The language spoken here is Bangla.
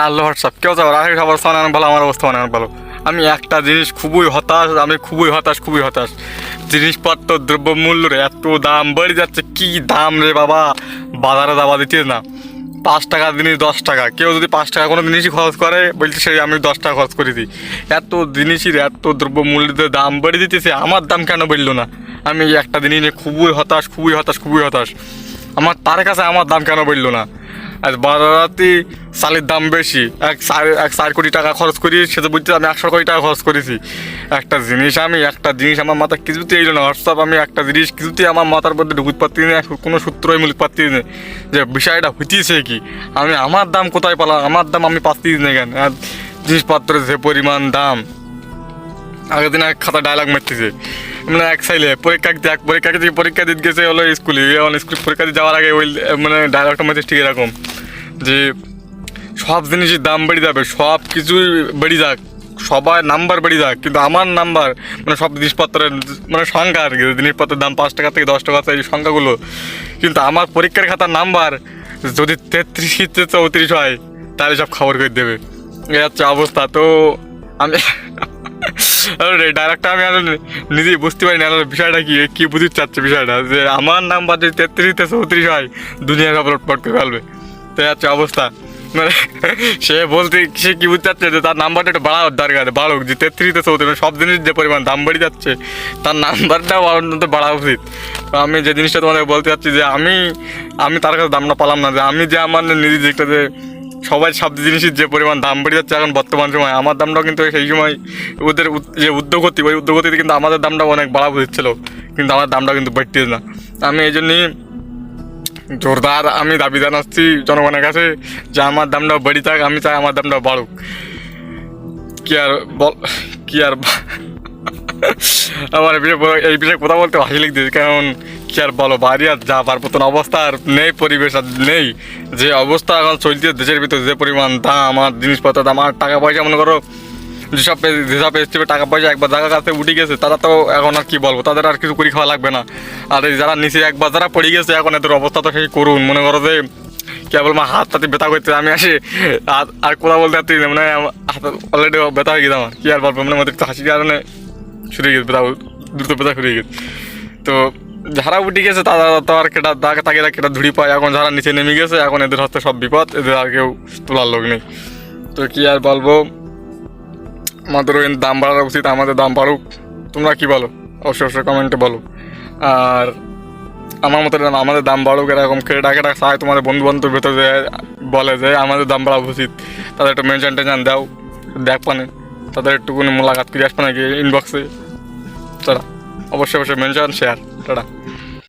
আল্লাহ হোয়াটসঅ্যাপ কেউ যাবো রাখি অবস্থা অনেক ভালো, আমার অবস্থা অনেক ভালো। আমি একটা জিনিস খুবই হতাশ। জিনিসপত্র দ্রব্যমূল্যের এত দাম বেড়ে যাচ্ছে, কি দাম রে বাবা, বাজারে যাওয়া দিতে না 5 টাকার জিনিস 10 টাকা। কেউ যদি 5 টাকা কোনো জিনিসই খরচ করে বলছে সেই আমি 10 টাকা খরচ করে দিই। এত জিনিসের এত দ্রব্যমূল্যের দাম বেড়ে দিতেছে, আমার দাম কেন বেড়লো না? আমি একটা জিনিস নিয়ে খুবই হতাশ। আমার তার কাছে আমার দাম কেন বেড়লো না? আর বাজারাতে চালের দাম বেশি, এক 4 কোটি টাকা খরচ করি, সেটা বুঝতে আমি 100 কোটি টাকা খরচ করেছি। একটা জিনিস আমার মাথা কিছুতেই এলো না। হোয়াটসঅ্যাপ আমি একটা জিনিস কিছুতেই আমার মাথার মধ্যে ঢুকতে পারছি না, কোনো সূত্রই মিলতে পারছি না যে বিষয়টা হইতেছে কি। আমি আমার দাম কোথায় পেলাম? আমার দাম আমি পাচ্ছি না কেন? আর জিনিসপত্রের যে পরিমাণ দাম, আগের দিন এক খাতা ডায়লগ মারতেছে, মানে এক সাইলে পরীক্ষা দিতে গেছে হলো স্কুলে পরীক্ষা দিতে যাওয়ার আগে ওই মানে ডায়লগটা মারতে ঠিক এরকম যে সব জিনিসের দাম বেড়ে যাবে, সব কিছুই বেড়ে যাক, সবার নাম্বার বেড়ে যাক, কিন্তু আমার নাম্বার মানে সব জিনিসপত্রের মানে সংখ্যা আর কি, জিনিসপত্রের দাম 5 টাকা থেকে 10 টাকা এই সংখ্যাগুলো, কিন্তু আমার পরীক্ষার খাতার নাম্বার যদি 33-34 হয় তাহলে সব খবর করে দেবে। এই হচ্ছে অবস্থা। তো আমি ডাইরেক্টটা আমি আর নিজেই বুঝতে পারি না বিষয়টা কি বুঝতে চাচ্ছে বিষয়টা, যে আমার নাম্বার যদি 33-34 হয় দুনিয়া সব লটপট করে ফেলবে। তো হচ্ছে অবস্থা। মানে সে কি বুঝতে চাচ্ছে যে তার নাম্বারটা একটু বাড়ানোর দরকার, বাড়ুক, যে 33-34 সব জিনিস যে পরিমাণ দাম বেড়ে যাচ্ছে তার নাম্বারটাও বাড়া উচিত। তো আমি যে জিনিসটা তোমাদের বলতে চাচ্ছি যে আমি তার কাছে দামটা পেলাম না, যে আমি যে আমার নিজে যেটা যে সবাই সব জিনিসের যে পরিমাণ দাম বেড়ে যাচ্ছে এখন বর্তমান সময়, আমার দামটাও কিন্তু সেই সময় ওদের যে উদ্যোগতি ওই উদ্যোগতিতে কিন্তু আমাদের দামটাও অনেক বাড়া বুঝছিল, কিন্তু আমার দামটাও কিন্তু বাড়তে না। আমি এই জন্যই জোরদার আমি দাবি জানাচ্ছি জনগণের কাছে যে আমার দামটাও বেড়ে থাক, আমি চাই আমার দামটাও বাড়ুক। কি আর আমার এই বিষয়ে কথা বলতে হাসি লিখতেছি, কারণ কি আর বলো, বাড়ি আর যা পারবো তো অবস্থা আর নেই, পরিবেশ আর নেই। যে অবস্থা এখন চলছে দেশের ভিতরে, যে পরিমাণ দাম আমার জিনিসপত্র দাম, আর টাকা পয়সা মনে করো যেসব এসছে টাকা পয়সা একবার জায়গা কাছে উঠে গেছে, তারা তো এখন আর কি বলবো, তাদের আর কিছু করে খাওয়া লাগবে না। আর যারা নিচে একবার যারা পড়ে গেছে এখন এদের অবস্থা তো সেই করুন, মনে করো যে কেবল মা হাত তাতে ব্যথা করতে আমি আসি আর কথা বলতে পারছি না, মানে হাত অলরেডি ব্যথা হয়ে গেছে আমার, কি আর বলবো, মানে আমাদের একটু হাসির কারণে শুরু গেছে ব্যথা, দ্রুত ব্যথা শুরু গেছে। তো যারা উঠে গেছে তারা তো আর কেটা ধুড়ি পায়, এখন যারা নিচে নেমে গেছে এখন এদের হাতে সব বিপদ, এদের আর কেউ তোলার লোক নেই। তো কি আর বলবো, আমাদেরও দাম বাড়ানো উচিত, আমাদের দাম বাড়ুক। তোমরা কি বলো অবশ্যই কমেন্টে বলো। আর আমার মতো আমাদের দাম বাড়ুক, এরকম কেটা চায় তোমাদের বন্ধু বান্ধবের ভেতরে বলে যে আমাদের দাম বাড়া উচিত, তাদের একটু মেনশন দাও, দেখ পানে তাদের একটুকুনি মোলাকাত করে আসবে নাকি ইনবক্সে, তারা অবশ্যই মেনশন শেয়ার, টাটা।